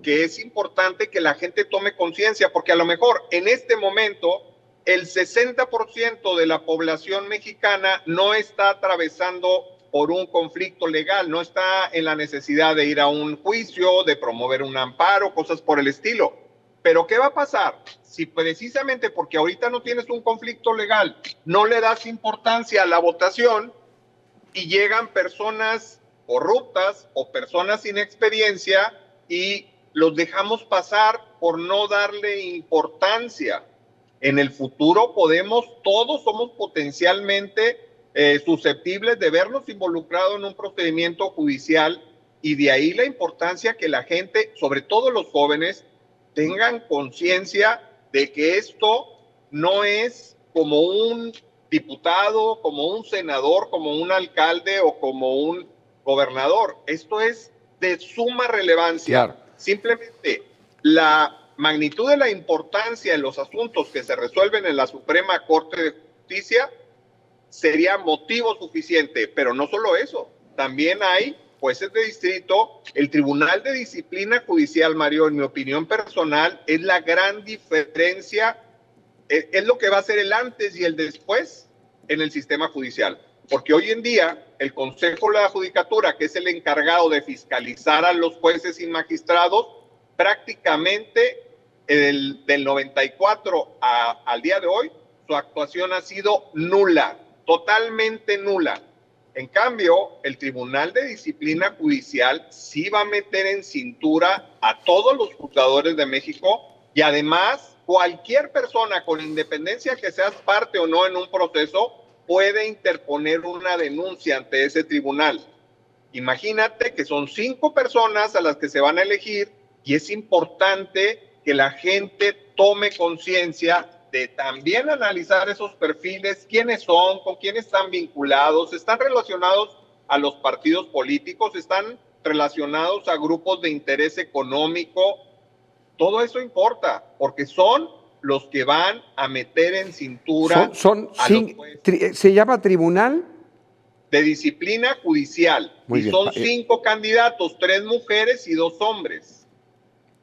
que es importante que la gente tome conciencia, porque a lo mejor en este momento el 60% de la población mexicana no está atravesando por un conflicto legal, no está en la necesidad de ir a un juicio, de promover un amparo, cosas por el estilo. Pero ¿qué va a pasar si precisamente porque ahorita no tienes un conflicto legal, no le das importancia a la votación y llegan personas corruptas o personas sin experiencia y los dejamos pasar por no darle importancia? En el futuro todos somos potencialmente susceptibles de vernos involucrados en un procedimiento judicial, y de ahí la importancia que la gente, sobre todo los jóvenes, tengan conciencia de que esto no es como un diputado, como un senador, como un alcalde o como un gobernador. Esto es de suma relevancia. Claro. Simplemente la magnitud de la importancia en los asuntos que se resuelven en la Suprema Corte de Justicia sería motivo suficiente, pero no solo eso, también hay jueces de distrito. El Tribunal de Disciplina Judicial, Mario, en mi opinión personal, es la gran diferencia, es lo que va a ser el antes y el después en el sistema judicial, porque hoy en día el Consejo de la Judicatura, que es el encargado de fiscalizar a los jueces y magistrados, prácticamente del 94 al día de hoy, su actuación ha sido nula, totalmente nula. En cambio, el Tribunal de Disciplina Judicial sí va a meter en cintura a todos los juzgadores de México, y además cualquier persona, con independencia que seas parte o no en un proceso, puede interponer una denuncia ante ese tribunal. Imagínate que son 5 personas a las que se van a elegir, y es importante que la gente tome conciencia de también analizar esos perfiles, quiénes son, con quiénes están vinculados, están relacionados a los partidos políticos, están relacionados a grupos de interés económico. Todo eso importa, porque son los que van a meter en cintura se llama Tribunal de Disciplina Judicial. Muy bien. Son 5 candidatos, 3 mujeres y 2 hombres.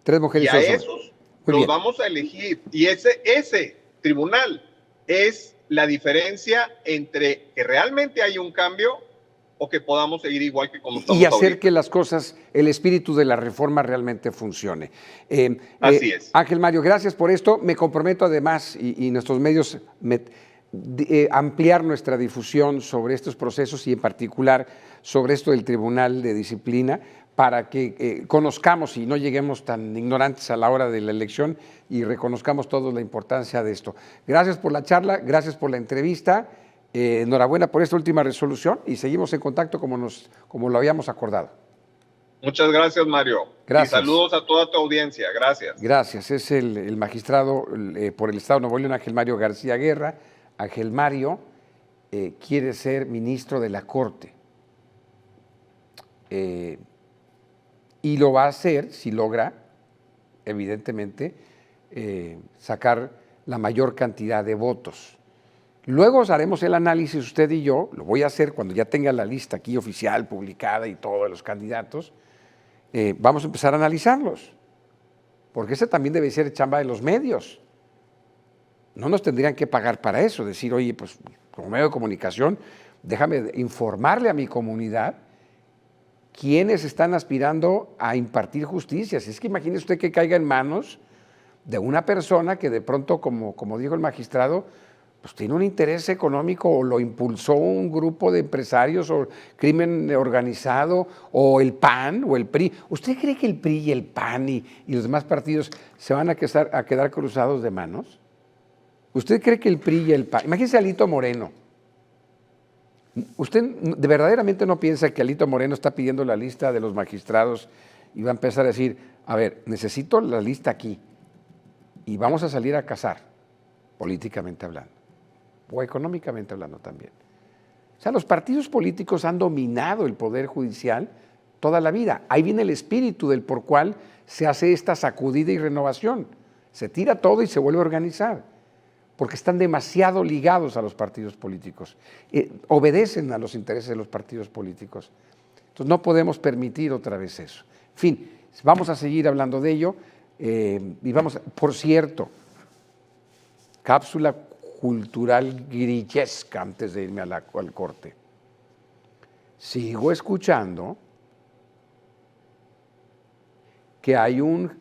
3 mujeres y y 2 hombres. Y a esos los vamos a elegir. Y ese tribunal es la diferencia entre que realmente hay un cambio o que podamos seguir igual que como estamos y hacer ahorita. que las cosas, el espíritu de la reforma realmente funcione. Así es. Ángel Mario, gracias por esto. Me comprometo además, y nuestros medios, ampliar nuestra difusión sobre estos procesos y en particular sobre esto del Tribunal de Disciplina, para que conozcamos y no lleguemos tan ignorantes a la hora de la elección y reconozcamos todos la importancia de esto. Gracias por la charla, gracias por la entrevista. Enhorabuena por esta última resolución y seguimos en contacto como lo habíamos acordado. Muchas gracias, Mario. Gracias. Y saludos a toda tu audiencia. Gracias. Gracias. Es el magistrado por el Estado de Nuevo León, Ángel Mario García Guerra. Ángel Mario quiere ser ministro de la Corte. Y lo va a hacer si logra, evidentemente, sacar la mayor cantidad de votos. Luego haremos el análisis, usted y yo, lo voy a hacer cuando ya tenga la lista aquí oficial, publicada y todos los candidatos, vamos a empezar a analizarlos, porque ese también debe ser chamba de los medios. No nos tendrían que pagar para eso, decir, oye, pues como medio de comunicación, déjame informarle a mi comunidad quiénes están aspirando a impartir justicia. Si es que imagínese usted que caiga en manos de una persona que de pronto, como dijo el magistrado, pues tiene un interés económico o lo impulsó un grupo de empresarios o crimen organizado o el PAN o el PRI. ¿Usted cree que el PRI y el PAN y los demás partidos se van a quedar cruzados de manos? ¿Usted cree que el PRI y el PAN, imagínese a Alito Moreno, ¿usted de verdaderamente no piensa que Alito Moreno está pidiendo la lista de los magistrados y va a empezar a decir, a ver, necesito la lista aquí y vamos a salir a cazar, políticamente hablando, o económicamente hablando también? O sea, los partidos políticos han dominado el poder judicial toda la vida. Ahí viene el espíritu del por cual se hace esta sacudida y renovación. Se tira todo y se vuelve a organizar, porque están demasiado ligados a los partidos políticos, obedecen a los intereses de los partidos políticos. Entonces no podemos permitir otra vez eso. En fin, vamos a seguir hablando de ello y por cierto, cápsula cultural grillesca antes de irme al corte. Sigo escuchando que hay un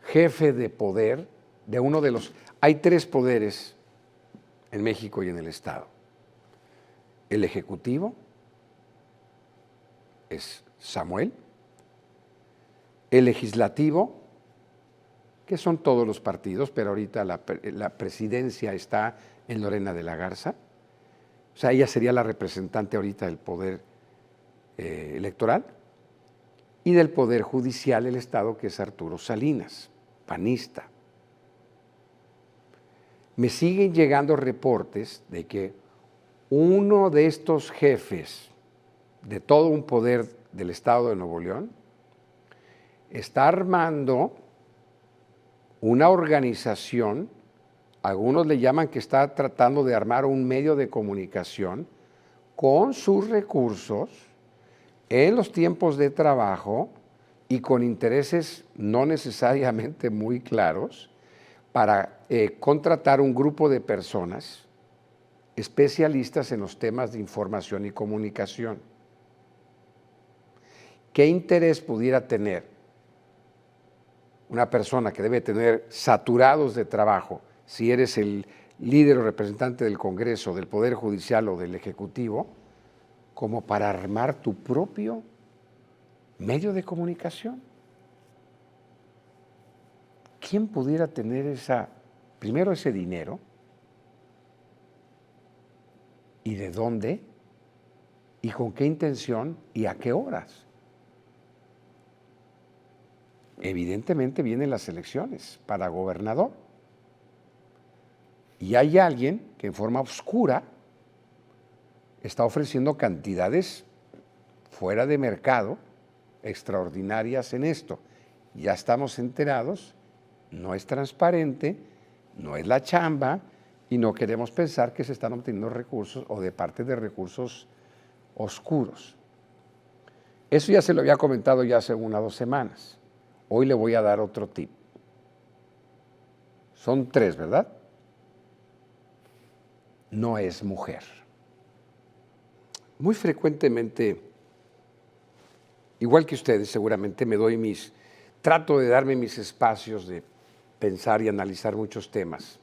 jefe de poder de uno de los... Hay 3 poderes en México y en el Estado. El Ejecutivo es Samuel, el Legislativo, que son todos los partidos, pero ahorita la presidencia está en Lorena de la Garza. O sea, ella sería la representante ahorita del poder electoral y del poder judicial del Estado, que es Arturo Salinas, panista. Me siguen llegando reportes de que uno de estos jefes de todo un poder del Estado de Nuevo León está armando una organización, algunos le llaman que está tratando de armar un medio de comunicación con sus recursos en los tiempos de trabajo y con intereses no necesariamente muy claros para contratar un grupo de personas especialistas en los temas de información y comunicación. ¿Qué interés pudiera tener una persona que debe tener saturados de trabajo, si eres el líder o representante del Congreso, del Poder Judicial o del Ejecutivo, como para armar tu propio medio de comunicación? ¿Quién pudiera tener primero ese dinero? ¿Y de dónde? ¿Y con qué intención? ¿Y a qué horas? Evidentemente vienen las elecciones para gobernador. Y hay alguien que en forma oscura está ofreciendo cantidades fuera de mercado, extraordinarias en esto. Ya estamos enterados, no es transparente, no es la chamba y no queremos pensar que se están obteniendo recursos o de parte de recursos oscuros. Eso ya se lo había comentado ya hace 1 o 2 semanas. Hoy le voy a dar otro tip. Son 3, ¿verdad? no es mujer. Muy frecuentemente, igual que ustedes seguramente, trato de darme mis espacios de pensar y analizar muchos temas.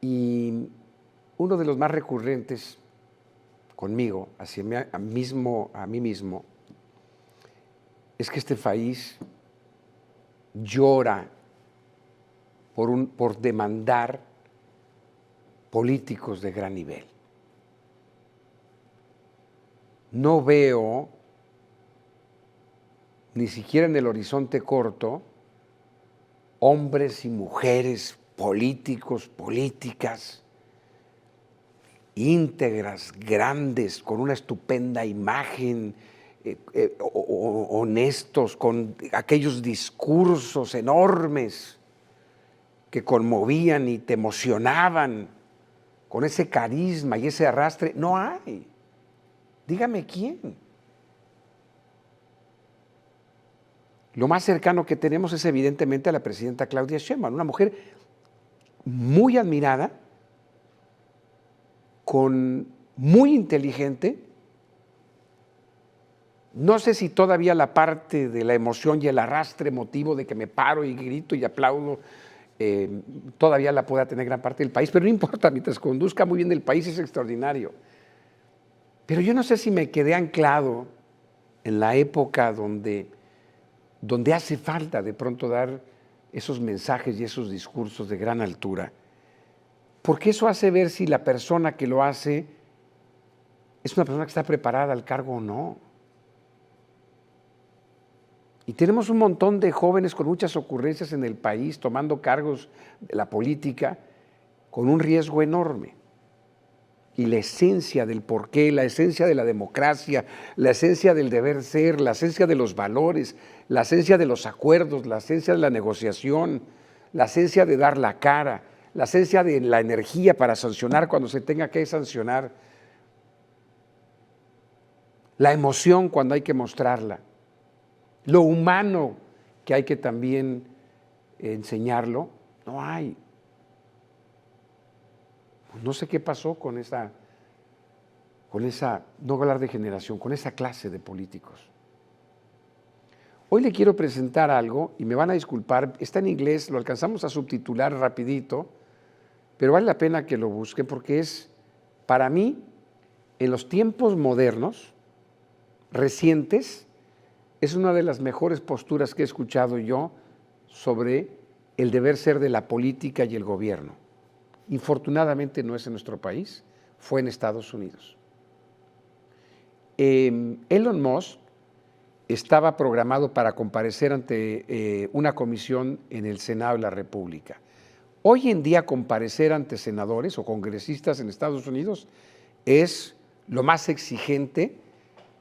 Y uno de los más recurrentes conmigo, a mí mismo, es que este país llora por demandar políticos de gran nivel. No veo, ni siquiera en el horizonte corto, hombres y mujeres, políticos, políticas, íntegras, grandes, con una estupenda imagen, honestos, con aquellos discursos enormes que conmovían y te emocionaban, con ese carisma y ese arrastre. No hay. Dígame quién. Lo más cercano que tenemos es evidentemente a la presidenta Claudia Sheinbaum, una mujer muy admirada, muy inteligente. No sé si todavía la parte de la emoción y el arrastre emotivo de que me paro y grito y aplaudo todavía la pueda tener gran parte del país, pero no importa, mientras conduzca muy bien el país es extraordinario. Pero yo no sé si me quedé anclado en la época donde hace falta de pronto dar esos mensajes y esos discursos de gran altura, porque eso hace ver si la persona que lo hace es una persona que está preparada al cargo o no. Y tenemos un montón de jóvenes con muchas ocurrencias en el país, tomando cargos de la política, con un riesgo enorme. Y la esencia del porqué, la esencia de la democracia, la esencia del deber ser, la esencia de los valores, la esencia de los acuerdos, la esencia de la negociación, la esencia de dar la cara, la esencia de la energía para sancionar cuando se tenga que sancionar, la emoción cuando hay que mostrarla, lo humano que hay que también enseñarlo, no hay. No sé qué pasó con esa, no voy a hablar de generación, con esa clase de políticos. Hoy le quiero presentar algo y me van a disculpar, está en inglés, lo alcanzamos a subtitular rapidito, pero vale la pena que lo busquen porque es, para mí, en los tiempos modernos, recientes, es una de las mejores posturas que he escuchado yo sobre el deber ser de la política y el gobierno. Infortunadamente no es en nuestro país, fue en Estados Unidos. Elon Musk estaba programado para comparecer ante una comisión en el Senado de la República. Hoy en día comparecer ante senadores o congresistas en Estados Unidos es lo más exigente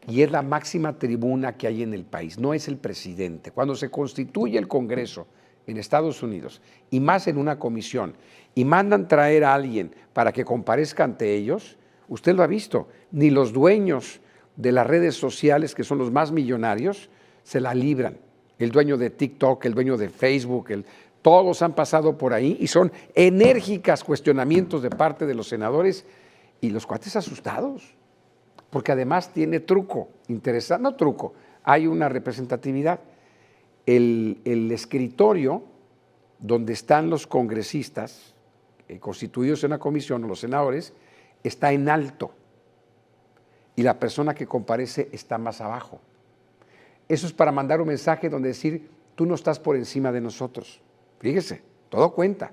y es la máxima tribuna que hay en el país, no es el presidente. Cuando se constituye el Congreso en Estados Unidos y más en una comisión y mandan traer a alguien para que comparezca ante ellos, usted lo ha visto, ni los dueños de las redes sociales, que son los más millonarios, se la libran. El dueño de TikTok, el dueño de Facebook, todos han pasado por ahí y son enérgicos cuestionamientos de parte de los senadores y los cuates asustados, porque además tiene truco, interesante, no truco, hay una representatividad. El escritorio donde están los congresistas constituidos en una comisión o los senadores está en alto y la persona que comparece está más abajo. Eso es para mandar un mensaje donde decir, tú no estás por encima de nosotros. Fíjese, todo cuenta.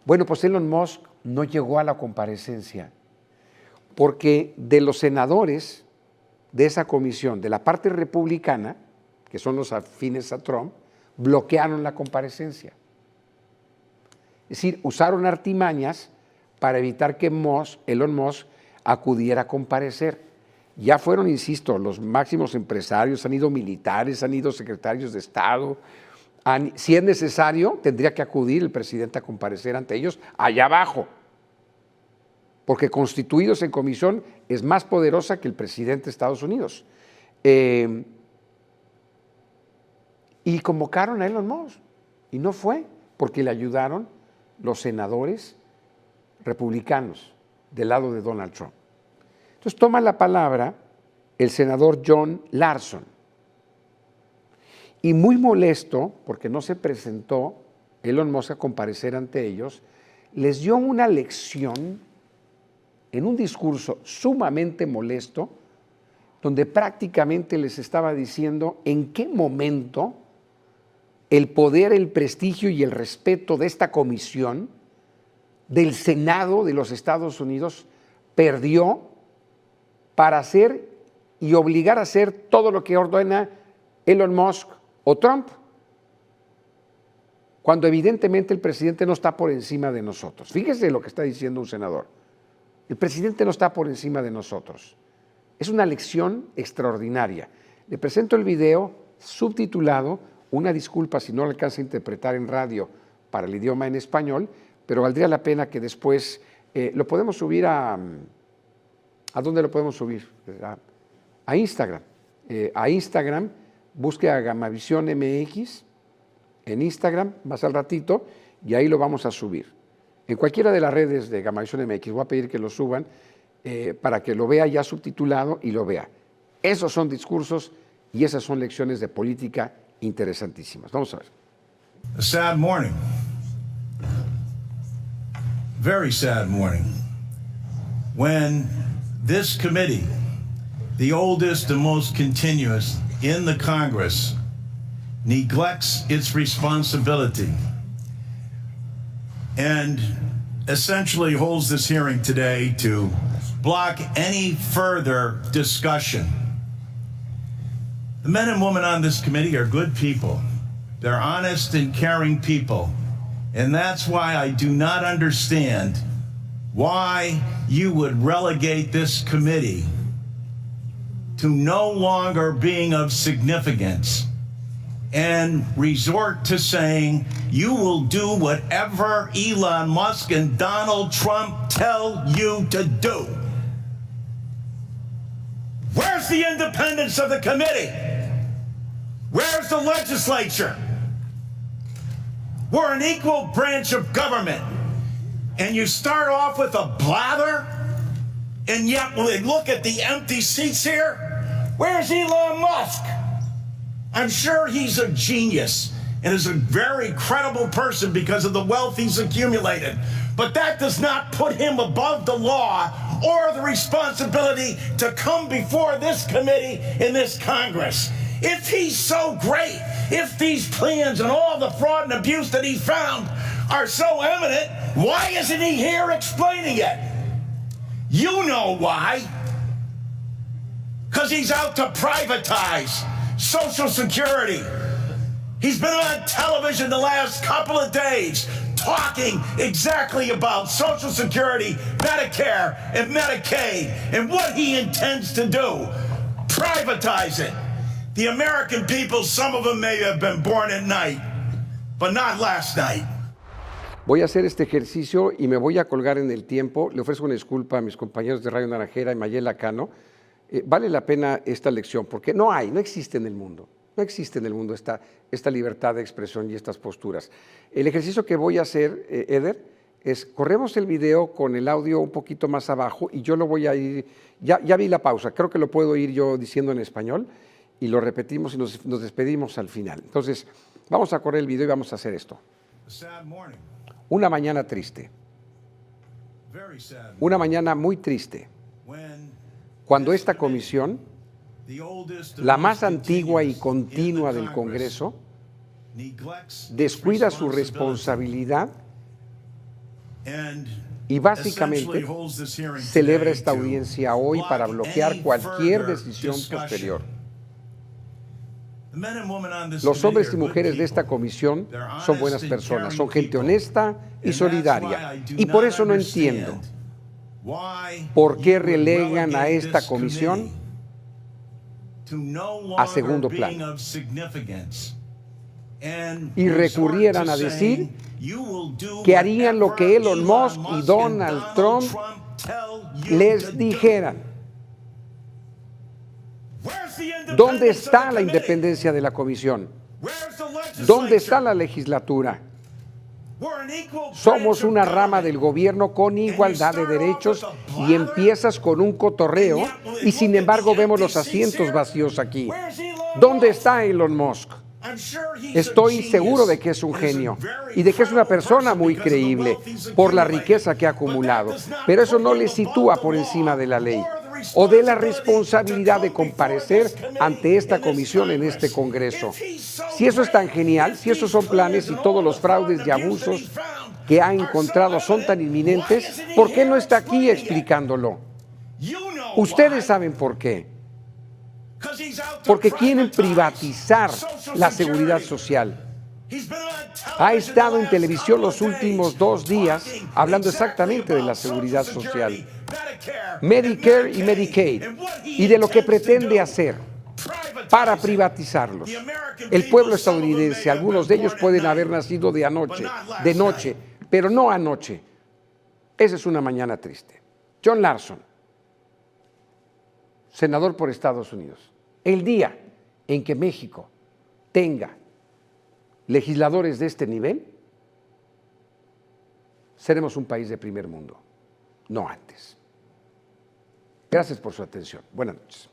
Bueno, pues Elon Musk no llegó a la comparecencia porque de los senadores de esa comisión, de la parte republicana, que son los afines a Trump, bloquearon la comparecencia. Es decir, usaron artimañas para evitar que Elon Musk acudiera a comparecer. Ya fueron, insisto, los máximos empresarios, han ido militares, han ido secretarios de Estado. Si es necesario, tendría que acudir el presidente a comparecer ante ellos allá abajo, porque constituidos en comisión es más poderosa que el presidente de Estados Unidos. Y convocaron a Elon Musk y no fue, porque le ayudaron los senadores republicanos del lado de Donald Trump. Entonces toma la palabra el senador John Larson y muy molesto porque no se presentó Elon Musk a comparecer ante ellos, les dio una lección en un discurso sumamente molesto donde prácticamente les estaba diciendo en qué momento el poder, el prestigio y el respeto de esta comisión del Senado de los Estados Unidos perdió para hacer y obligar a hacer todo lo que ordena Elon Musk o Trump, cuando evidentemente el presidente no está por encima de nosotros. Fíjese lo que está diciendo un senador. El presidente no está por encima de nosotros. Es una lección extraordinaria. Le presento el video subtitulado, una disculpa si no lo alcanza a interpretar en radio para el idioma en español, pero valdría la pena que después lo podemos subir ¿a dónde lo podemos subir? A Instagram. A Instagram, busque a Gamavisión MX en Instagram, más al ratito, y ahí lo vamos a subir. En cualquiera de las redes de Gamavisión MX, voy a pedir que lo suban para que lo vea ya subtitulado y lo vea. Esos son discursos y esas son lecciones de política interesantísimas. Vamos a ver. A sad morning. Very sad morning. When this committee, the oldest and most continuous in the Congress, neglects its responsibility and essentially holds this hearing today to block any further discussion. The men and women on this committee are good people. They're honest and caring people. And that's why I do not understand why you would relegate this committee to no longer being of significance and resort to saying you will do whatever Elon Musk and Donald Trump tell you to do. Where's the independence of the committee? Where's the legislature? We're an equal branch of government. And you start off with a blather, and yet when we look at the empty seats here, where's Elon Musk? I'm sure he's a genius and is a very credible person because of the wealth he's accumulated. But that does not put him above the law or the responsibility to come before this committee in this Congress. If he's so great, if these plans and all the fraud and abuse that he found are so evident, why isn't he here explaining it? You know why. Because he's out to privatize Social Security. He's been on television the last couple of days talking exactly about Social Security, Medicare, and Medicaid, and what he intends to do. Privatize it. The American people, some of them may have been born at night, but not last night. Voy a hacer este ejercicio y me voy a colgar en el tiempo. Le ofrezco una disculpa a mis compañeros de Radio Naranjera y Mayela Cano. Vale la pena esta lección porque no existe en el mundo. No existe en el mundo esta libertad de expresión y estas posturas. El ejercicio que voy a hacer, Eder, es corremos el video con el audio un poquito más abajo y yo lo voy a ir, ya vi la pausa, creo que lo puedo ir yo diciendo en español y lo repetimos y nos despedimos al final. Entonces, vamos a correr el video y vamos a hacer esto. Una mañana triste. Una mañana muy triste. Cuando esta comisión, la más antigua y continua del Congreso, descuida su responsabilidad y básicamente celebra esta audiencia hoy para bloquear cualquier decisión posterior. Los hombres y mujeres de esta comisión son buenas personas, son gente honesta y solidaria. Y por eso no entiendo por qué relegan a esta comisión a segundo plano y recurrieran a decir que harían lo que Elon Musk y Donald Trump les dijeran. ¿Dónde está la independencia de la comisión? ¿Dónde está la legislatura? Somos una rama del gobierno con igualdad de derechos y empiezas con un cotorreo y sin embargo vemos los asientos vacíos aquí. ¿Dónde está Elon Musk? Estoy seguro de que es un genio y de que es una persona muy creíble por la riqueza que ha acumulado, pero eso no le sitúa por encima de la ley o de la responsabilidad de comparecer ante esta comisión en este Congreso. Si eso es tan genial, si esos son planes y todos los fraudes y abusos que ha encontrado son tan inminentes, ¿por qué no está aquí explicándolo? Ustedes saben por qué. Porque quieren privatizar la seguridad social. Ha estado en televisión los últimos 2 días hablando exactamente de la seguridad social, Medicare y Medicaid, y de lo que pretende hacer para privatizarlos. El pueblo estadounidense, algunos de ellos pueden haber nacido de noche, pero no anoche. Esa es una mañana triste. John Larson, senador por Estados Unidos. El día en que México tenga legisladores de este nivel, seremos un país de primer mundo, no antes. Gracias por su atención. Buenas noches.